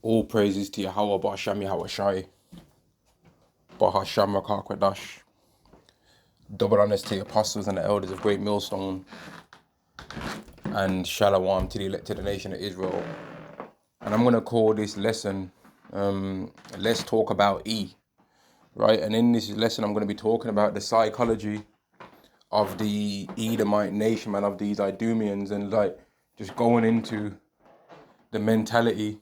All praises to Yahweh, Ba'asham Yahweh Shai, Ba'asham Rakakwadash. Double honors to the apostles and the elders of Great Millstone, and Shalom to the elected nation of Israel. And I'm going to call this lesson, Let's Talk About E, right? And in this lesson, I'm going to be talking about the psychology of the Edomite nation, man, of these Idumeans, and like just going into the mentality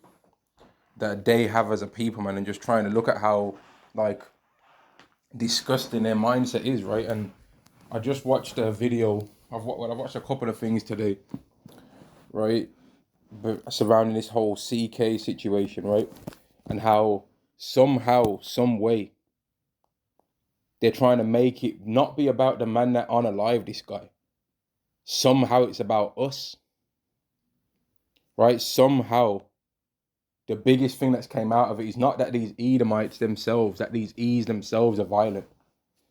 that they have as a people, man, and just trying to look at how, like, disgusting their mindset is, right? And I just watched a video of what I watched a couple of things today, right? But surrounding this whole CK situation, right? And how somehow, some way, they're trying to make it not be about the man that unalive this guy. Somehow it's about us, right? Somehow the biggest thing that's came out of it is not that these Edomites themselves, that these E's themselves are violent.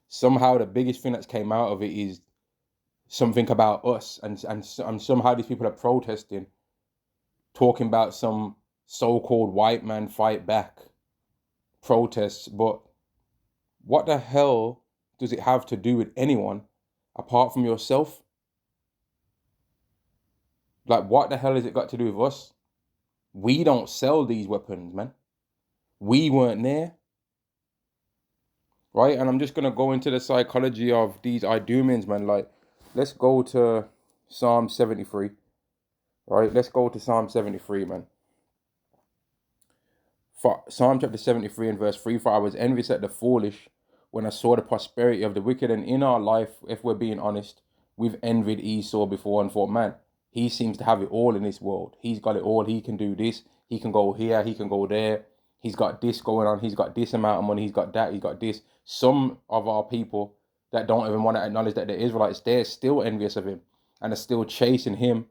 Somehow the biggest thing that's came out of it is something about us, and somehow these people are protesting, talking about some so-called white man fight back protests. But what the hell does it have to do with anyone apart from yourself? Like, what the hell has it got to do with us? We don't sell these weapons, man. We weren't there, right? And I'm just gonna go into the psychology of these Idumeans, man. Like, let's go to Psalm 73, right? Let's go to Psalm 73, man. For Psalm chapter 73 and verse 3, for I was envious at the foolish when I saw the prosperity of the wicked. And in our life, if we're being honest, we've envied Esau before and thought, man, he seems to have it all in this world. He's got it all. He can do this. He can go here. He can go there. He's got this going on. He's got this amount of money. He's got that. He's got this. Some of our people that don't even want to acknowledge that they're Israelites, they're still envious of him and are still chasing him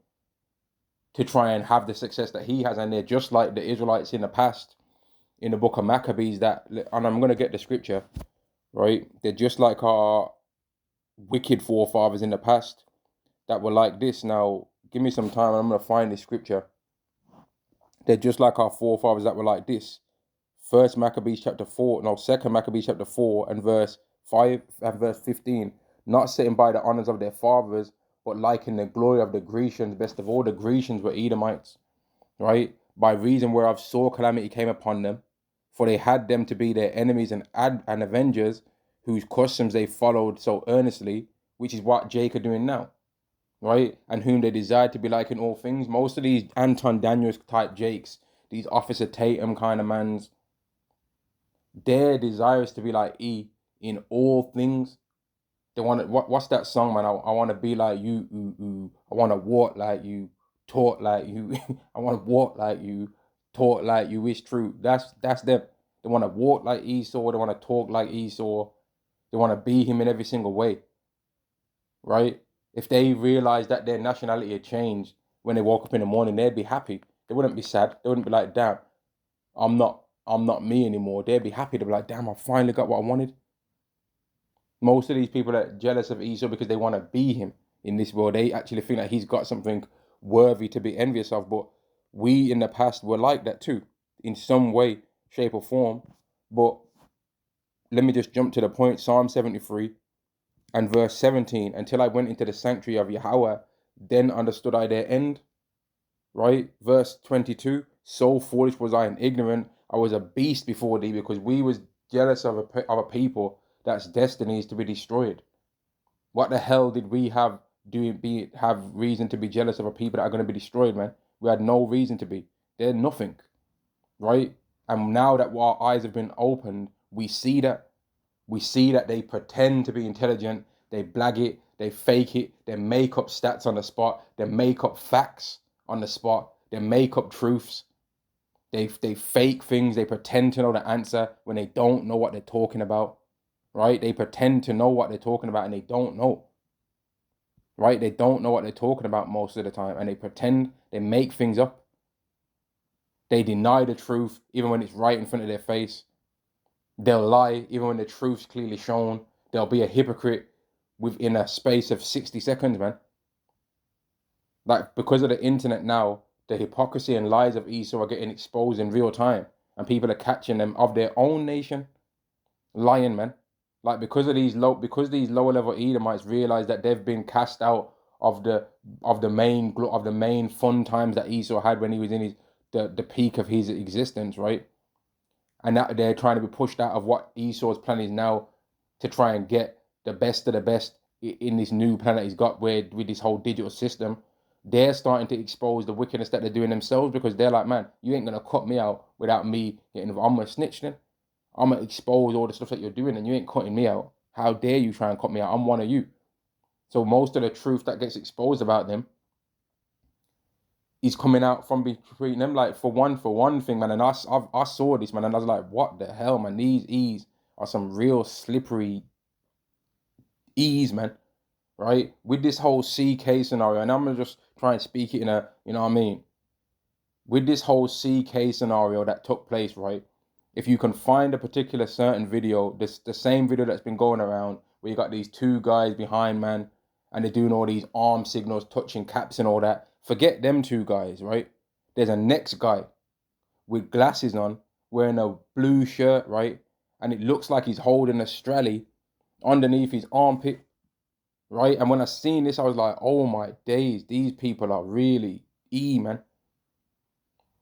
to try and have the success that he has. And they're just like the Israelites in the past, in the book of Maccabees, that, and I'm going to get the scripture, right? They're just like our wicked forefathers in the past that were like this. Now, give me some time and I'm going to find this scripture. They're just like our forefathers that were like this. Second Maccabees chapter 4 and verse 5 and verse 15. Not sitting by the honors of their fathers, but liking the glory of the Grecians. Best of all, the Grecians were Edomites, right? By reason whereof sore calamity came upon them, for they had them to be their enemies and avengers, whose customs they followed so earnestly, which is what Jake are doing now, right? And whom they desired to be like in all things. Most of these Anton Daniels type Jakes, these Officer Tatum kind of mans, their desire is to be like E in all things. They want to, what's that song, man? I want to be like you, I want to walk like you, talk like you. I want to walk like you, talk like you. It's true. That's them. They want to walk like Esau. They want to talk like Esau. They want to be him in every single way, right? If they realize that their nationality had changed when they woke up in the morning, they'd be happy. They wouldn't be sad. They wouldn't be like, damn, I'm not me anymore. They'd be happy to be like, damn, I finally got what I wanted. Most of these people are jealous of Esau because they want to be him in this world. They actually think that he's got something worthy to be envious of. But we in the past were like that too, in some way, shape, or form. But let me just jump to the point. Psalm 73 and verse 17. Until I went into the sanctuary of Yahweh, then understood I their end. Right? Verse 22. So foolish was I and ignorant. I was a beast before thee, because we was jealous of a people that's destiny is to be destroyed. What the hell did we have reason to be jealous of a people that are going to be destroyed, man? We had no reason to be. They're nothing, right? And now that our eyes have been opened, we see that they pretend to be intelligent, they blag it, they fake it, they make up stats on the spot, they make up facts on the spot, they make up truths. They fake things, they pretend to know the answer when they don't know what they're talking about. Right? They pretend to know what they're talking about and they don't know. Right? They don't know what they're talking about most of the time, and they pretend, they make things up. They deny the truth even when it's right in front of their face. They'll lie even when the truth's clearly shown. They'll be a hypocrite within a space of 60 seconds, man. Like, because of the internet now, the hypocrisy and lies of Esau are getting exposed in real time, and people are catching them of their own nation lying, man. Like because these lower level Edomites realize that they've been cast out of the main fun times that Esau had when he was in the peak of his existence, right? And that they're trying to be pushed out of what Esau's plan is now to try and get the best of the best in this new plan that he's got with this whole digital system. They're starting to expose the wickedness that they're doing themselves because they're like, man, you ain't gonna cut me out without me getting involved. I'm gonna snitch then. I'm gonna expose all the stuff that you're doing and you ain't cutting me out. How dare you try and cut me out? I'm one of you. So most of the truth that gets exposed about them is coming out from between them. Like for one thing, man. And I saw this, man, and I was like, what the hell, man? These E's are some real slippery E's, man. Right? With this whole CK scenario, and I'm gonna just try and speak it in a, you know what I mean? With this whole CK scenario that took place, right? If you can find a particular certain video, the same video that's been going around, where you got these two guys behind, man, and they're doing all these arm signals, touching caps and all that. Forget them two guys, right? There's a next guy with glasses on, wearing a blue shirt, right? And it looks like he's holding a strally underneath his armpit, right? And when I seen this, I was like, oh my days, these people are really man.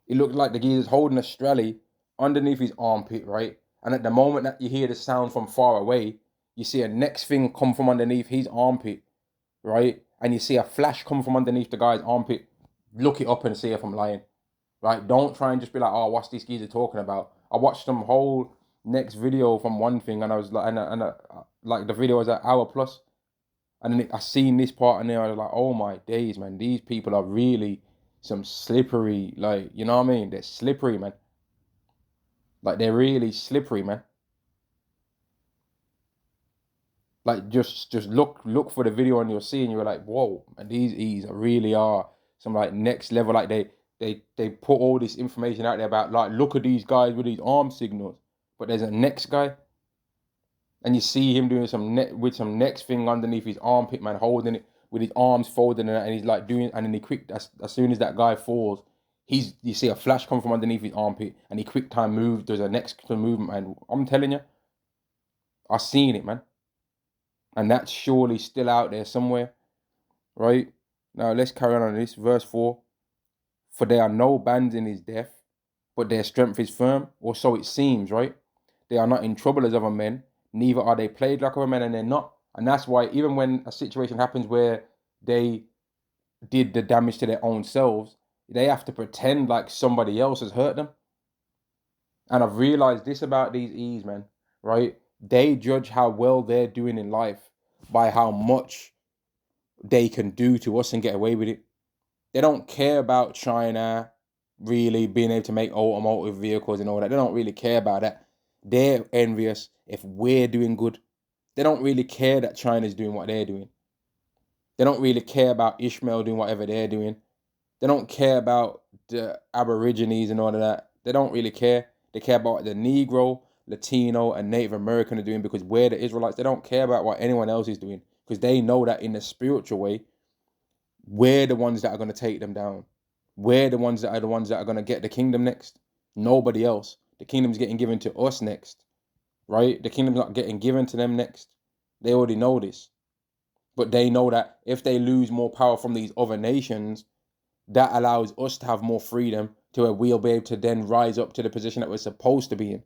It looked like the geezer's holding a strally underneath his armpit, right? And at the moment that you hear the sound from far away, you see a next thing come from underneath his armpit, right? And you see a flash come from underneath the guy's armpit. Look it up and see if I'm lying, right? Don't try and just be like, oh, what's this geezer talking about? I watched some whole next video from one thing, and I was like, like the video was an hour plus, and then I seen this part, and then I was like, oh my days, man, these people are really some slippery, like, you know what I mean? They're slippery, man. Like, they're really slippery, man. Like, just look for the video and you'll see, and you're like, whoa, and these E's really are some like next level. Like they put all this information out there about, like, look at these guys with these arm signals, but there's a next guy, and you see him doing some next thing underneath his armpit, man, holding it with his arms folded, and he's like doing, and then he quick, as soon as that guy falls, you see a flash come from underneath his armpit, and he quick time moves. There's a next movement, and I'm telling you, I seen it, man, and that's surely still out there somewhere, right? Now let's carry on this verse 4. For there are no bands in his death, but their strength is firm, or so it seems, right? They are not in trouble as other men, neither are they plagued like other men, and they're not. And that's why even when a situation happens where they did the damage to their own selves, they have to pretend like somebody else has hurt them. And I've realized this about these E's, man, right? They judge how well they're doing in life by how much they can do to us and get away with it. They don't care about China really being able to make automotive vehicles and all that. They don't really care about that. They're envious if we're doing good. They don't really care that China's doing what they're doing. They don't really care about Ishmael doing whatever they're doing. They don't care about the Aborigines and all of that. They don't really care. They care about what the Negro, Latino, and Native American are doing, because we're the Israelites. They don't care about what anyone else is doing, because they know that in the spiritual way, we're the ones that are going to take them down. We're the ones that are going to get the kingdom next. Nobody else. The kingdom's getting given to us next, right? The kingdom's not getting given to them next. They already know this. But they know that if they lose more power from these other nations, that allows us to have more freedom, to where we'll be able to then rise up to the position that we're supposed to be in.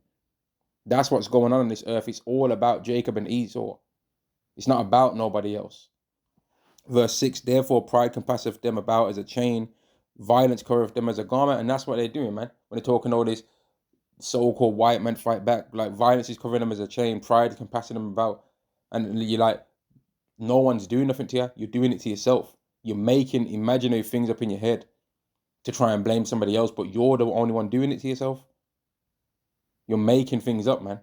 That's what's going on this earth. It's all about Jacob and Esau. It's not about nobody else. Verse 6, therefore pride compasseth them about as a chain, violence covereth them as a garment. And that's what they're doing, man. When they're talking all this so-called white men fight back, like, violence is covering them as a chain, pride is compassing them about. And you're like, no one's doing nothing to you. You're doing it to yourself. You're making imaginary things up in your head to try and blame somebody else, but you're the only one doing it to yourself. You're making things up, man.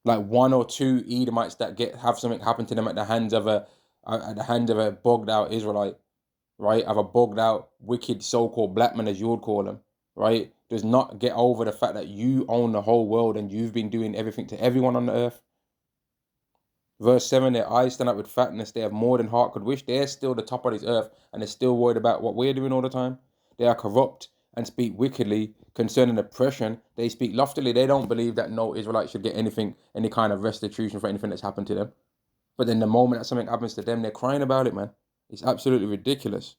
Like one or two Edomites that have something happen to them at the hands of a bugged out Israelite, right? Of a bugged out, wicked so-called black man, as you would call them, right? Does not get over the fact that you own the whole world and you've been doing everything to everyone on the earth. Verse 7, their eyes stand up with fatness. They have more than heart could wish. They're still the top of this earth, and they're still worried about what we're doing all the time. They are corrupt and speak wickedly concerning oppression. They speak loftily. They don't believe that no Israelite should get anything, any kind of restitution for anything that's happened to them. But then the moment that something happens to them, they're crying about it, man. It's absolutely ridiculous,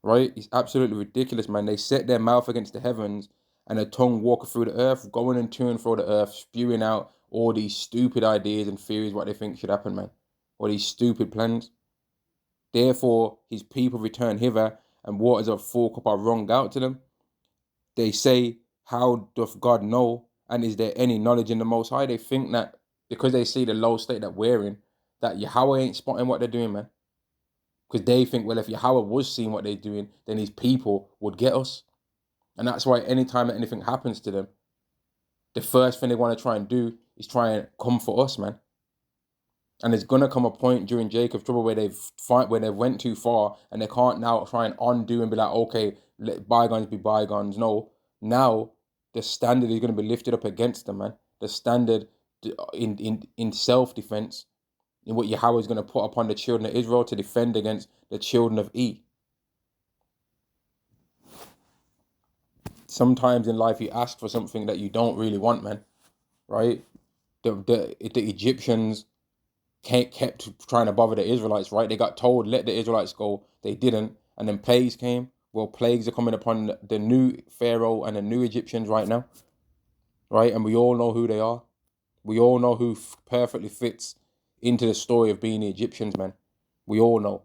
right? It's absolutely ridiculous, man. They set their mouth against the heavens and a tongue walketh through the earth, going and to and fro the earth, spewing out all these stupid ideas and theories what they think should happen, man. All these stupid plans. Therefore, his people return hither, and waters of full cup are wrung out to them. They say, how doth God know? And is there any knowledge in the Most High? They think that because they see the low state that we're in, that Yahweh ain't spotting what they're doing, man. Because they think, well, if Yahweh was seeing what they're doing, then his people would get us. And that's why anytime that anything happens to them, the first thing they want to try and do is try and come for us, man. And there's gonna come a point during Jacob's trouble where they went too far and they can't now try and undo and be like, okay, let bygones be bygones. No, now the standard is gonna be lifted up against them, man. The standard in self-defense, in what Yahweh is gonna put upon the children of Israel to defend against the children of E. Sometimes in life you ask for something that you don't really want, man. Right? The Egyptians kept trying to bother the Israelites, right? They got told, let the Israelites go. They didn't. And then plagues came. Well, plagues are coming upon the new Pharaoh and the new Egyptians right now, right? And we all know who they are. We all know who perfectly fits into the story of being the Egyptians, man. We all know.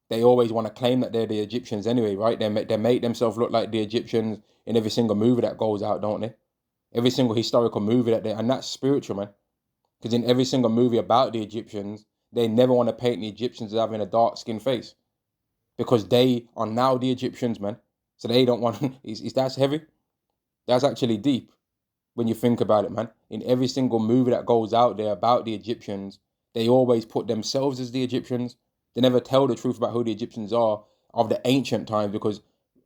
They always want to claim that they're the Egyptians anyway, right? They make themselves look like the Egyptians in every single movie that goes out, don't they? Every single historical movie and that's spiritual, man. Because in every single movie about the Egyptians, they never want to paint the Egyptians as having a dark-skinned face. Because they are now the Egyptians, man. So they don't want... Is that heavy? That's actually deep when you think about it, man. In every single movie that goes out there about the Egyptians, they always put themselves as the Egyptians. They never tell the truth about who the Egyptians are of the ancient times, because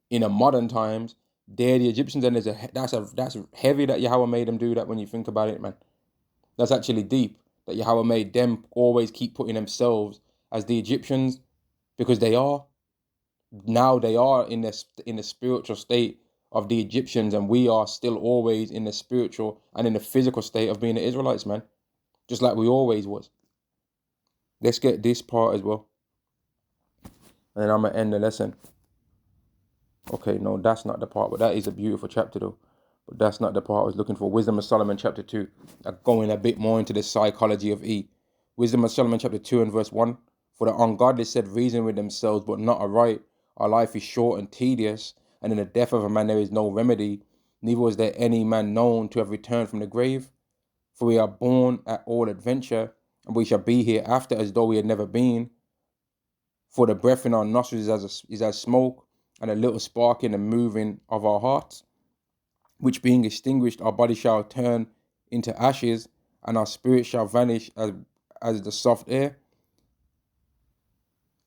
in the modern times, they're the Egyptians, and that's heavy that Yahweh made them do that when you think about it, man. That's actually deep, that Yahweh made them always keep putting themselves as the Egyptians, because they are. Now they are in the spiritual state of the Egyptians, and we are still always in the spiritual and in the physical state of being the Israelites, man. Just like we always was. Let's get this part as well. And then I'm going to end the lesson. Okay, no, that's not the part, but that is a beautiful chapter though. But that's not the part I was looking for. Wisdom of Solomon chapter 2. Going a bit more into the psychology of E. Wisdom of Solomon chapter 2 and verse 1. For the ungodly said, reason with themselves, but not aright. Our life is short and tedious, and in the death of a man there is no remedy. Neither was there any man known to have returned from the grave. For we are born at all adventure, and we shall be hereafter as though we had never been. For the breath in our nostrils is as smoke, and a little spark in the moving of our hearts, which being extinguished, our body shall turn into ashes, and our spirit shall vanish as the soft air.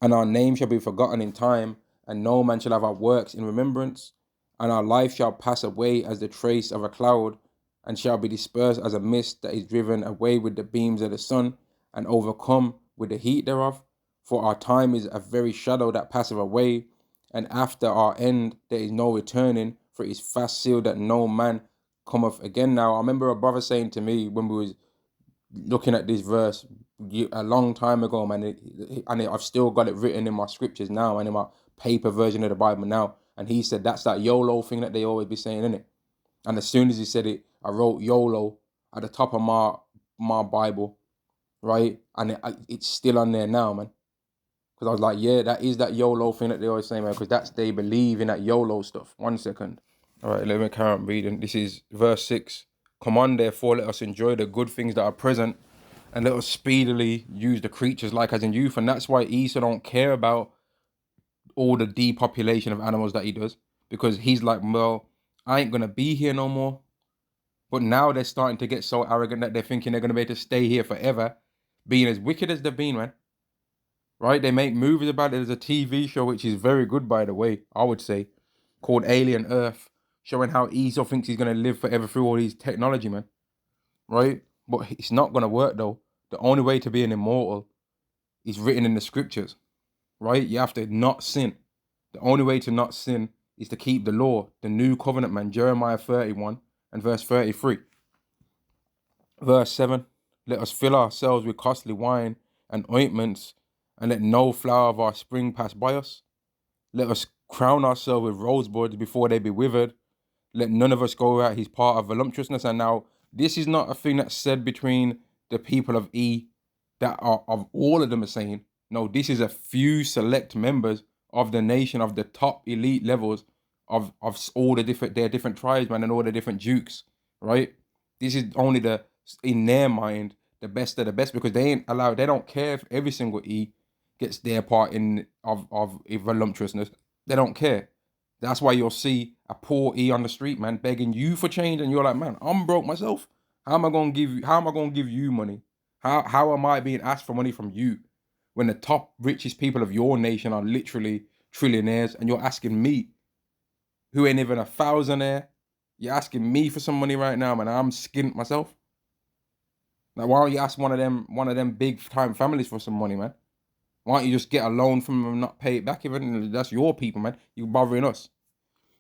And our name shall be forgotten in time, and no man shall have our works in remembrance. And our life shall pass away as the trace of a cloud, and shall be dispersed as a mist that is driven away with the beams of the sun, and overcome with the heat thereof. For our time is a very shadow that passeth away, and after our end there is no returning, for it is fast sealed that no man cometh again. Now, I remember a brother saying to me when we was looking at this verse a long time ago, man, I've still got it written in my scriptures now and in my paper version of the Bible now. And he said that's that YOLO thing that they always be saying, innit? And as soon as he said it, I wrote YOLO at the top of my Bible, right? And it's still on there now, man. Because I was like, yeah, that is that YOLO thing that they always say, man, because they believe in that YOLO stuff. 1 second. All right, let me carry on reading. This is verse 6. Come on, therefore, let us enjoy the good things that are present, and let us speedily use the creatures like as in youth. And that's why Esau don't care about all the depopulation of animals that he does, because he's like, well, I ain't going to be here no more. But now they're starting to get so arrogant that they're thinking they're going to be able to stay here forever, being as wicked as they've been, man. Right? They make movies about it. There's a TV show, which is very good, by the way, I would say, called Alien Earth, showing how Esau thinks he's going to live forever through all these technology, man. Right? But it's not going to work, though. The only way to be an immortal is written in the scriptures, right? You have to not sin. The only way to not sin is to keep the law, the new covenant, man. Jeremiah 31 and verse 33. Verse 7, let us fill ourselves with costly wine and ointments, and let no flower of our spring pass by us. Let us crown ourselves with rosebuds before they be withered. Let none of us go out his part of voluptuousness. And now, this is not a thing that's said between the people of E, that are of all of them are saying. No, this is a few select members of the nation, of the top elite levels of all the different tribes, man, and all the different dukes, right? This is only in their mind, the best of the best, because they ain't allowed, they don't care if every single E gets their part in of voluptuousness. They don't care. That's why you'll see a poor E on the street, man, begging you for change, and you're like, man, I'm broke myself. How am I gonna give you? How am I gonna give you money? How am I being asked for money from you when the top richest people of your nation are literally trillionaires, and you're asking me, who ain't even a thousandaire, you're asking me for some money right now, man? I'm skint myself. Like, why don't you ask one of them big time families for some money, man? Why don't you just get a loan from them and not pay it back? Even that's your people, man. You bothering us.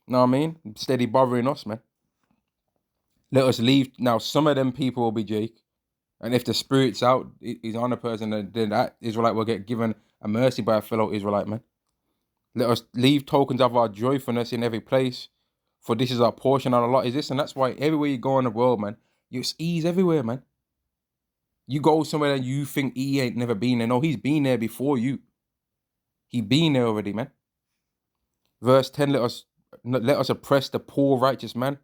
Know what I mean? Steady bothering us, man. Let us leave. Now, some of them people will be Jake. And if the spirit's out, is on a person, then that Israelite will get given a mercy by a fellow Israelite, man. Let us leave tokens of our joyfulness in every place, for this is our portion, and a lot is this. And that's why everywhere you go in the world, man, you ease everywhere, man. You go somewhere and you think he ain't never been there. No, he's been there before you. He been there already, man. Verse 10, let us oppress the poor righteous man.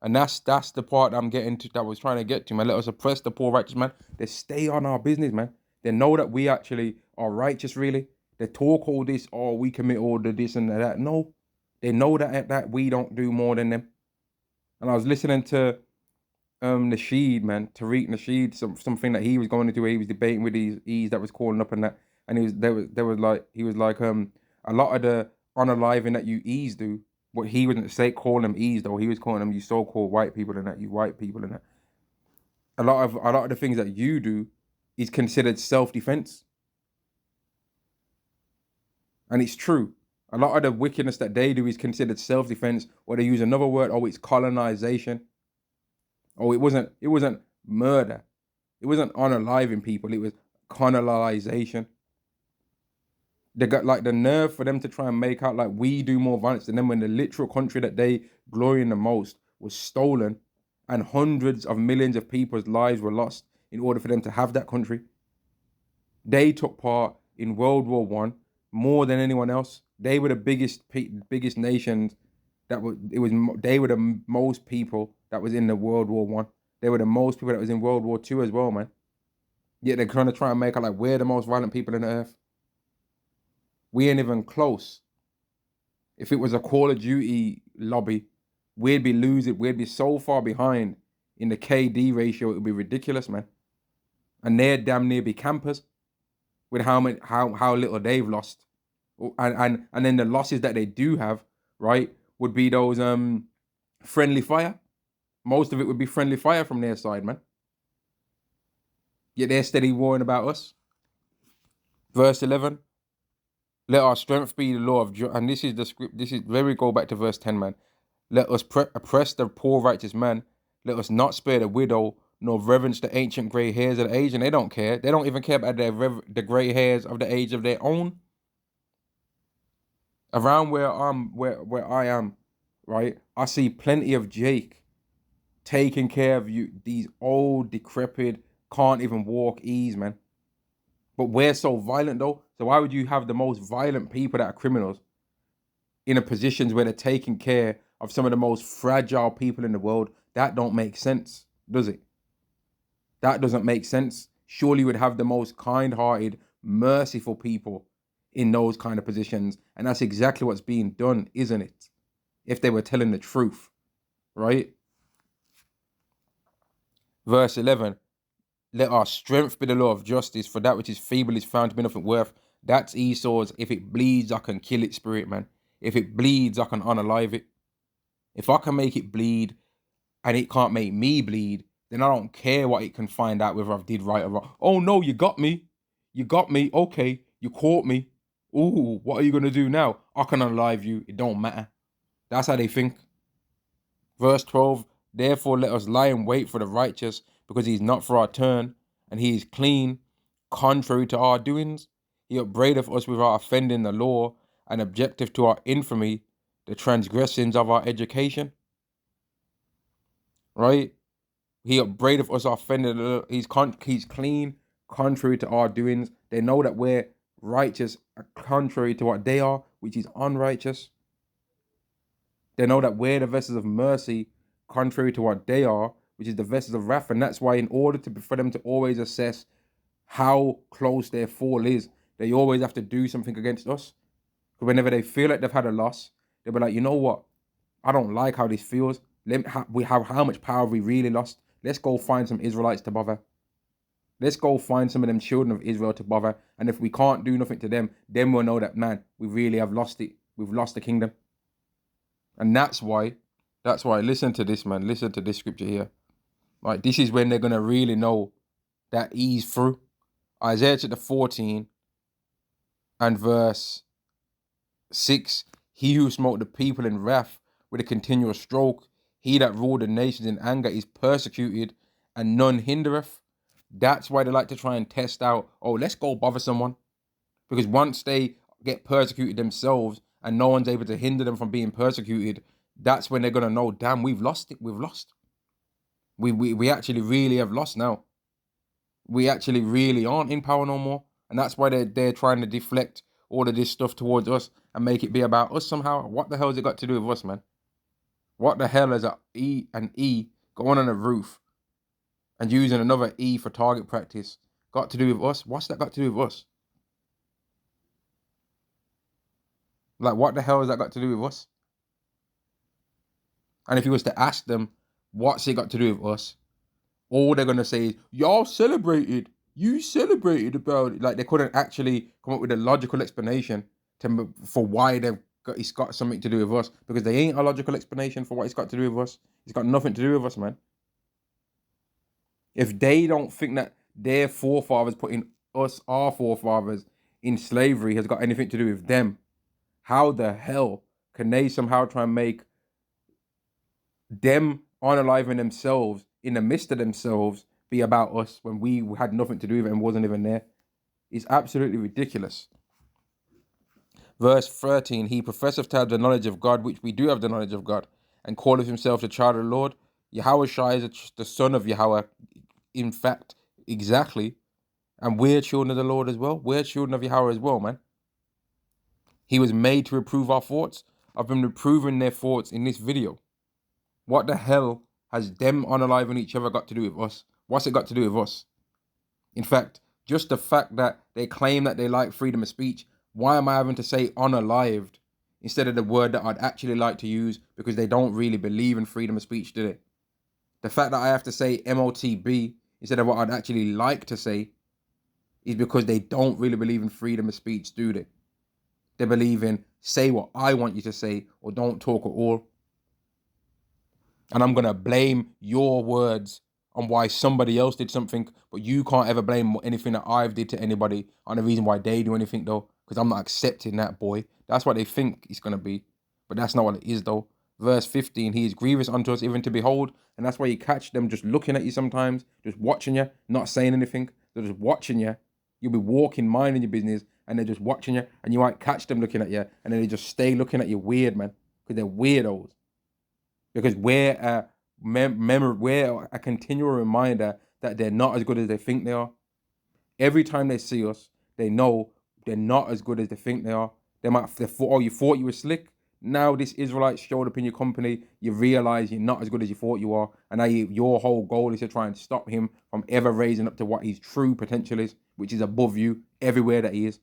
And that's the part I'm getting to, that I was trying to get to, man. Let us oppress the poor righteous man. They stay on our business, man. They know that we actually are righteous, really. They talk all this, oh, we commit all the this and that. No, they know that we don't do more than them. And I was listening to Nasheed, man, Tariq Nasheed, something that he was going into where he was debating with these E's that was calling up and that, and he was like a lot of the unaliving that you E's do, what he wouldn't say calling them E's though, he was calling them you so-called white people and that, you white people and that. A lot of the things that you do is considered self-defense. And it's true. A lot of the wickedness that they do is considered self-defense, or they use another word, oh, it's colonization. Oh, it wasn't murder. It wasn't unaliving people. It was colonization. They got like the nerve for them to try and make out like we do more violence than them, when the literal country that they glory in the most was stolen, and hundreds of millions of people's lives were lost in order for them to have that country. They took part in World War I more than anyone else. They were the biggest nations. They were the most people that was in the World War One. They were the most people that was in World War II as well, man. Yet they're trying to try and make out like we're the most violent people on the earth. We ain't even close. If it was a Call of Duty lobby, we'd be losing. We'd be so far behind in the KD ratio. It would be ridiculous, man. And they're damn near be campers with how little they've lost, and then the losses that they do have, right, would be those friendly fire. Most of it would be friendly fire from their side, man. Yet they're steady warring about us. Verse 11, let our strength be the law of joy. And this is the script. This is where we go back to verse 10, man. Let us oppress the poor righteous man. Let us not spare the widow, nor reverence the ancient grey hairs of the age. And they don't care. They don't even care about the grey hairs of the age of their own. Around where I am, right, I see plenty of Jake taking care of you, these old, decrepit, can't even walk E's, man. But we're so violent though. So why would you have the most violent people that are criminals in a positions where they're taking care of some of the most fragile people in the world? That don't make sense, does it? That doesn't make sense. Surely you would have the most kind-hearted, merciful people in those kind of positions. And that's exactly what's being done, isn't it? If they were telling the truth, right? Verse 11, let our strength be the law of justice, for that which is feeble is found to be nothing worth. That's Esau's, if it bleeds, I can kill it spirit, man. If it bleeds, I can unalive it. If I can make it bleed and it can't make me bleed, then I don't care what it can find out whether I've did right or wrong. Oh no, you got me. You got me. Okay, you caught me. Ooh, what are you going to do now? I can unalive you. It don't matter. That's how they think. Verse 12, therefore let us lie in wait for the righteous, because he is not for our turn, and he is clean, contrary to our doings. He upbraideth us with our offending the law, and objective to our infamy, the transgressions of our education. Right? He upbraideth us our offending the law. He's clean, contrary to our doings. They know that we're righteous, contrary to what they are, which is unrighteous. They know that we're the vessels of mercy, contrary to what they are, which is the vessels of wrath. And that's why, in order for them to always assess how close their fall is, they always have to do something against us. Because whenever they feel like they've had a loss, they'll be like, you know what? I don't like how this feels. We have how much power we really lost. Let's go find some Israelites to bother. Let's go find some of them children of Israel to bother. And if we can't do nothing to them, then we'll know that, man, we really have lost it. We've lost the kingdom. And that's why, listen to this, man. Listen to this scripture here. Like, this is when they're going to really know that he's through. Isaiah chapter 14 and verse 6. He who smote the people in wrath with a continual stroke, he that ruled the nations in anger is persecuted, and none hindereth. That's why they like to try and test out, oh, let's go bother someone. Because once they get persecuted themselves and no one's able to hinder them from being persecuted, that's when they're going to know, damn, we've lost it. We've lost. We actually really have lost now. We actually really aren't in power no more. And that's why they're trying to deflect all of this stuff towards us and make it be about us somehow. What the hell has it got to do with us, man? What the hell is an E going on a roof and using another E for target practice got to do with us? What's that got to do with us? Like, what the hell has that got to do with us? And if you was to ask them, what's it got to do with us? All they're going to say is, y'all celebrated. You celebrated about it. Like, they couldn't actually come up with a logical explanation for why it's got something to do with us. Because they ain't a logical explanation for what it's got to do with us. It's got nothing to do with us, man. If they don't think that their forefathers putting us, our forefathers, in slavery has got anything to do with them, how the hell can they somehow try and make them unaliving themselves in the midst of themselves be about us when we had nothing to do with it and wasn't even there? It's absolutely ridiculous. Verse 13, he professeth to have the knowledge of God, which we do have the knowledge of God, and calleth himself the child of the Lord. Yahweh Shai is the son of Yahweh, in fact, exactly. And we're children of the Lord as well. We're children of Yahweh as well, man. He was made to reprove our thoughts. I've been reproving their thoughts in this video. What the hell has them unaliving each other got to do with us? What's it got to do with us? In fact, just the fact that they claim that they like freedom of speech, why am I having to say unalived instead of the word that I'd actually like to use, because they don't really believe in freedom of speech, do they? The fact that I have to say MOTB instead of what I'd actually like to say is because they don't really believe in freedom of speech, do they? They believe in say what I want you to say or don't talk at all. And I'm going to blame your words on why somebody else did something, but you can't ever blame anything that I've did to anybody on the reason why they do anything, though, because I'm not accepting that, boy. That's what they think it's going to be, but that's not what it is, though. Verse 15, he is grievous unto us even to behold, and that's why you catch them just looking at you sometimes, just watching you, not saying anything. They're just watching you. You'll be walking, minding your business, and they're just watching you, and you might catch them looking at you, and then they just stay looking at you weird, man, because they're weirdos. Because we're a continual reminder that they're not as good as they think they are. Every time they see us, they know they're not as good as they think they are. You thought you were slick. Now this Israelite showed up in your company. You realize you're not as good as you thought you are, and now your whole goal is to try and stop him from ever raising up to what his true potential is, which is above you everywhere that he is.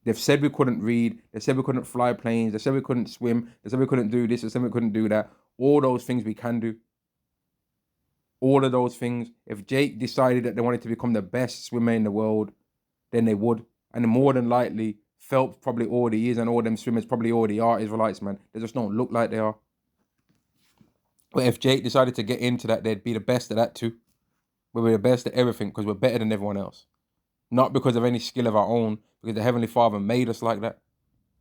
They've said we couldn't read. They said we couldn't fly planes. They said we couldn't swim. They said we couldn't do this. They said we couldn't do that. All those things we can do. All of those things. If Jake decided that they wanted to become the best swimmer in the world, then they would. And more than likely, Phelps probably already is, and all them swimmers probably already are Israelites, man. They just don't look like they are. But if Jake decided to get into that, they'd be the best at that too. We'll be the best at everything because we're better than everyone else. not because of any skill of our own, because the Heavenly Father made us like that.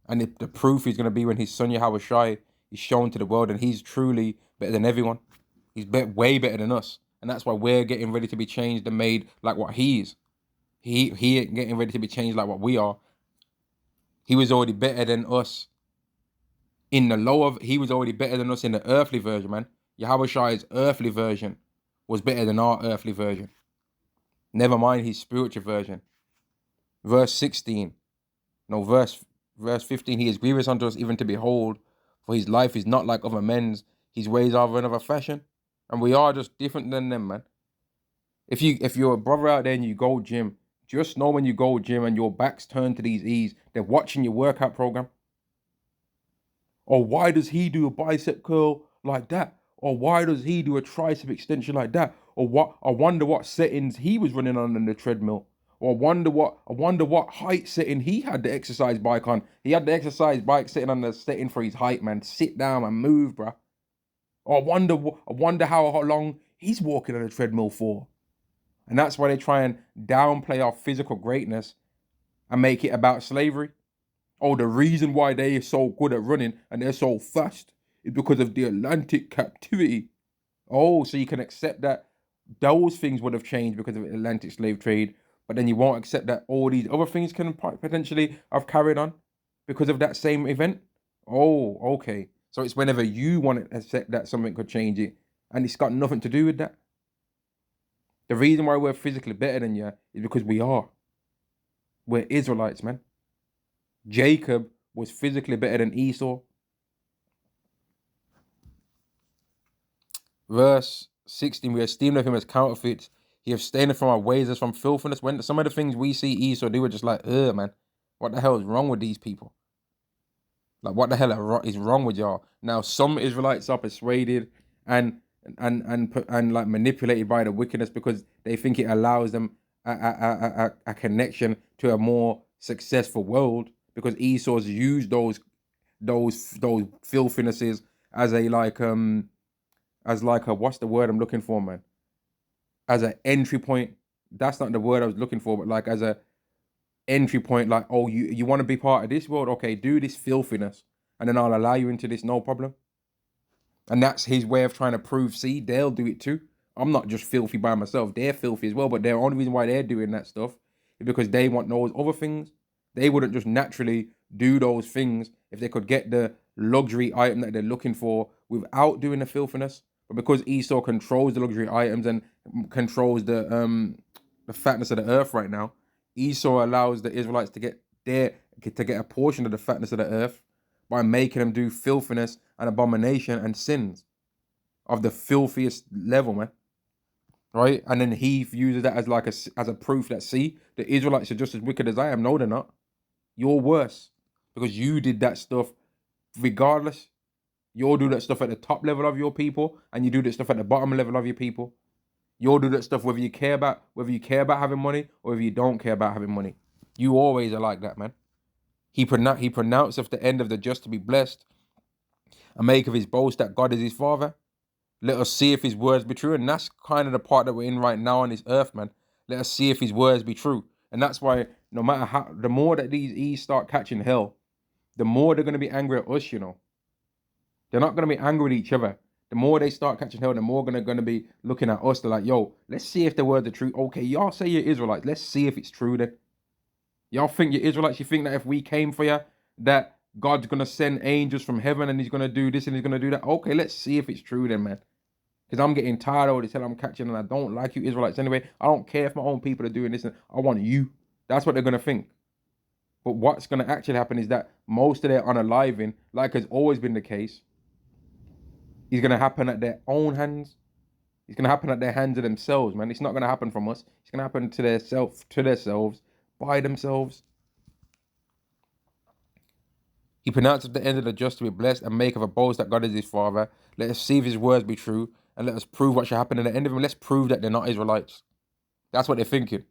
And the proof is going to be when his son Yahweh Shai is shown to the world, and he's truly better than everyone. He's way better than us. And that's why we're getting ready to be changed and made like what he is. He ain't getting ready to be changed like what we are. He was already better than us in the lower. He was already better than us in the earthly version, man. Yahweh Shai's earthly version was better than our earthly version. Never mind his spiritual version. Verse 16. No, verse 15. He is grievous unto us even to behold, for his life is not like other men's. His ways are of another fashion. And we are just different than them, man. If you're a brother out there and you go gym, just know when you go gym and your back's turned to these E's, they're watching your workout program. Or why does he do a bicep curl like that? Or why does he do a tricep extension like that? Or what? I wonder what settings he was running on in the treadmill. Or I wonder what height setting he had the exercise bike on. He had the exercise bike sitting on the setting for his height, man. Sit down and move, bruh. Or I wonder how long he's walking on a treadmill for. And that's why they try and downplay our physical greatness and make it about slavery. Oh, the reason why they are so good at running and they're so fast is because of the Atlantic captivity. Oh, so you can accept that those things would have changed because of Atlantic slave trade, but then you won't accept that all these other things can potentially have carried on because of that same event. Oh, okay. So it's whenever you want to accept that something could change it, and it's got nothing to do with that. The reason why we're physically better than you is because we are. We're Israelites, man. Jacob was physically better than Esau. Verse 16, we esteemed of him as counterfeits. He abstained from our ways as from filthiness. When some of the things we see Esau do, we're just like, man, what the hell is wrong with these people? Like, what the hell is wrong with y'all? Now, some Israelites are persuaded and like manipulated by the wickedness because they think it allows them a connection to a more successful world, because Esau's used those filthinesses as a what's the word I'm looking for, man? As an entry point. That's not the word I was looking for, but like as a entry point, like, oh, you want to be part of this world? Okay, do this filthiness, and then I'll allow you into this, no problem. And that's his way of trying to prove, see, they'll do it too. I'm not just filthy by myself. They're filthy as well, but the only reason why they're doing that stuff is because they want those other things. They wouldn't just naturally do those things if they could get the luxury item that they're looking for without doing the filthiness. But because Esau controls the luxury items and controls the fatness of the earth right now, Esau allows the Israelites to get a portion of the fatness of the earth by making them do filthiness and abomination and sins of the filthiest level, man. Right? And then he uses that as a proof that, see, the Israelites are just as wicked as I am. No, they're not. You're worse because you did that stuff regardless. You'll do that stuff at the top level of your people, and you do that stuff at the bottom level of your people. You'll do that stuff whether you care about having money or whether you don't care about having money. You always are like that, man. He pronounceth the end of the just to be blessed, and make of his boast that God is his father. Let us see if his words be true. And that's kind of the part that we're in right now on this earth, man. Let us see if his words be true. And that's why no matter how, the more that these E's start catching hell, the more they're going to be angry at us, you know. They're not going to be angry with each other. The more they start catching hell, the more going to be looking at us. They're like, yo, let's see if the words are true. Okay, y'all say you're Israelites. Let's see if it's true then. Y'all think you're Israelites? You think that if we came for you, that God's going to send angels from heaven and he's going to do this and he's going to do that? Okay, let's see if it's true then, man. Because I'm getting tired of all this hell I'm catching, and I don't like you Israelites anyway. I don't care if my own people are doing this, and I want you. That's what they're going to think. But what's going to actually happen is that most of their unaliving, like has always been the case, is going to happen at their own hands. It's going to happen at their hands of themselves, man. It's not going to happen from us. It's going to happen to themselves, by themselves. He pronounced the end of the just to be blessed, and make of a boast that God is his father. Let us see if his words be true, and let us prove what shall happen in the end of him. Let's prove that they're not Israelites. That's what they're thinking.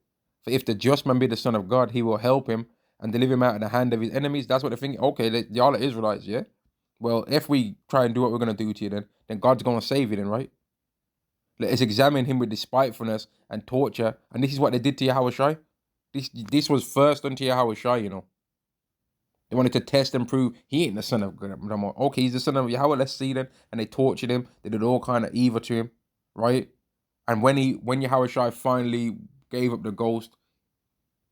For if the just man be the son of God, he will help him and deliver him out of the hand of his enemies. That's what they're thinking. Okay, y'all are Israelites, yeah? Well, if we try and do what we're going to do to you, then God's going to save you then, right? Let us examine him with despitefulness and torture. And this is what they did to Yahweh Shai. This was first unto Yahweh Shai, you know. They wanted to test and prove he ain't the son of God no more. Okay, he's the son of Yahweh, let's see then. And they tortured him. They did all kind of evil to him, right? And when Yahweh Shai finally gave up the ghost,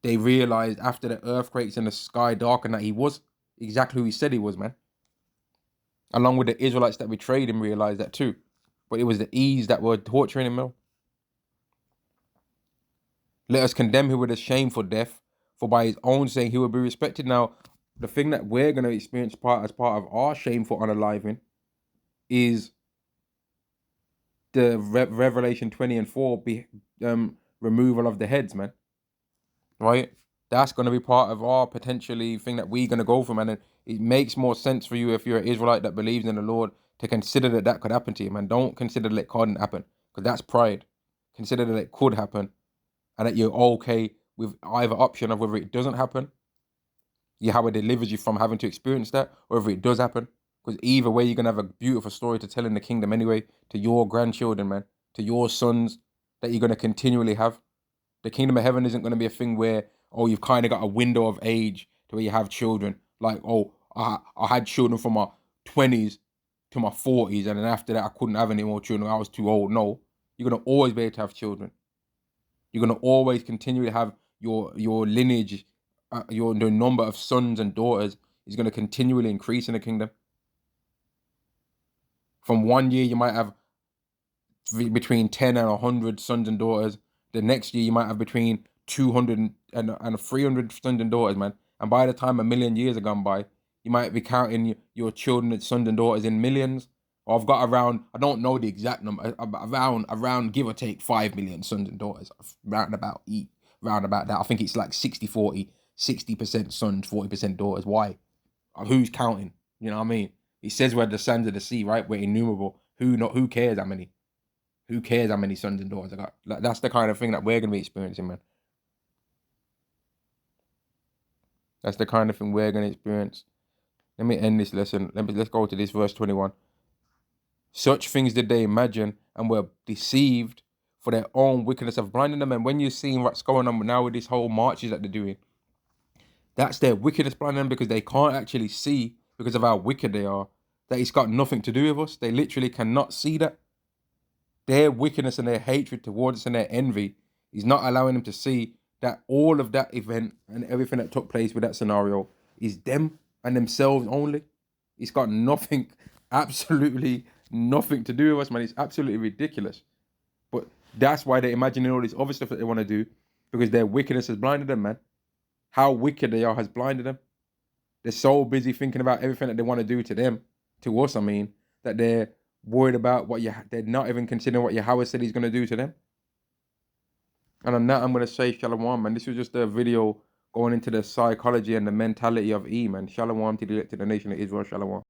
they realized after the earthquakes and the sky darkened that he was exactly who he said he was, man. Along with the Israelites that betrayed him realized that too. But it was the E's that were torturing him, man. Let us condemn him with a shameful death, for by his own saying he will be respected. Now, the thing that we're going to experience as part of our shameful unaliving is the Revelation 20 and 4 removal of the heads, man. Right? That's going to be part of our potentially thing that we're going to go for, man. And it makes more sense for you if you're an Israelite that believes in the Lord to consider that that could happen to you, man. Don't consider that it couldn't happen, because that's pride. Consider that it could happen and that you're okay with either option of whether it doesn't happen, Yahweh delivers you from having to experience that, or if it does happen. Because either way, you're going to have a beautiful story to tell in the kingdom anyway, to your grandchildren, man, to your sons that you're going to continually have. The kingdom of heaven isn't going to be a thing where, oh, you've kind of got a window of age to where you have children. Like, oh, I had children from my 20s to my 40s, and then after that, I couldn't have any more children. I was too old. No, you're going to always be able to have children. You're going to always continually have your lineage, the number of sons and daughters is going to continually increase in the kingdom. From 1 year, you might have between 10 and 100 sons and daughters. The next year, you might have between 200 and 300 sons and daughters, man. And by the time 1,000,000 years have gone by, you might be counting your children and sons and daughters in millions. Or I've got around, I don't know the exact number, around give or take 5 million sons and daughters. Round about that. I think it's like 60-40, 60% sons, 40% daughters. Why? Who's counting? You know what I mean? It says we're the sands of the sea, right? We're innumerable. Who cares how many? Who cares how many sons and daughters I got? Like, that's the kind of thing that we're gonna be experiencing, man. That's the kind of thing we're gonna experience. Let me end this lesson. Let's go to this verse 21. Such things did they imagine and were deceived, for their own wickedness have blinded them. And when you're seeing what's going on now with this whole marches that they're doing, that's their wickedness blinding them, because they can't actually see, because of how wicked they are, that it's got nothing to do with us. They literally cannot see that. Their wickedness and their hatred towards us and their envy is not allowing them to see that all of that event and everything that took place with that scenario is them and themselves only. It's got nothing, absolutely nothing to do with us, man. It's absolutely ridiculous. But that's why they're imagining all this other stuff that they want to do, because their wickedness has blinded them, man. How wicked they are has blinded them. They're so busy thinking about everything that they want to do to them, to us, I mean, that they're worried about they're not even considering what Yahweh said he's going to do to them. And on that, I'm going to say Shalom, man. This was just a video going into the psychology and the mentality of E, man. Shalom to the nation of Israel. Shalom.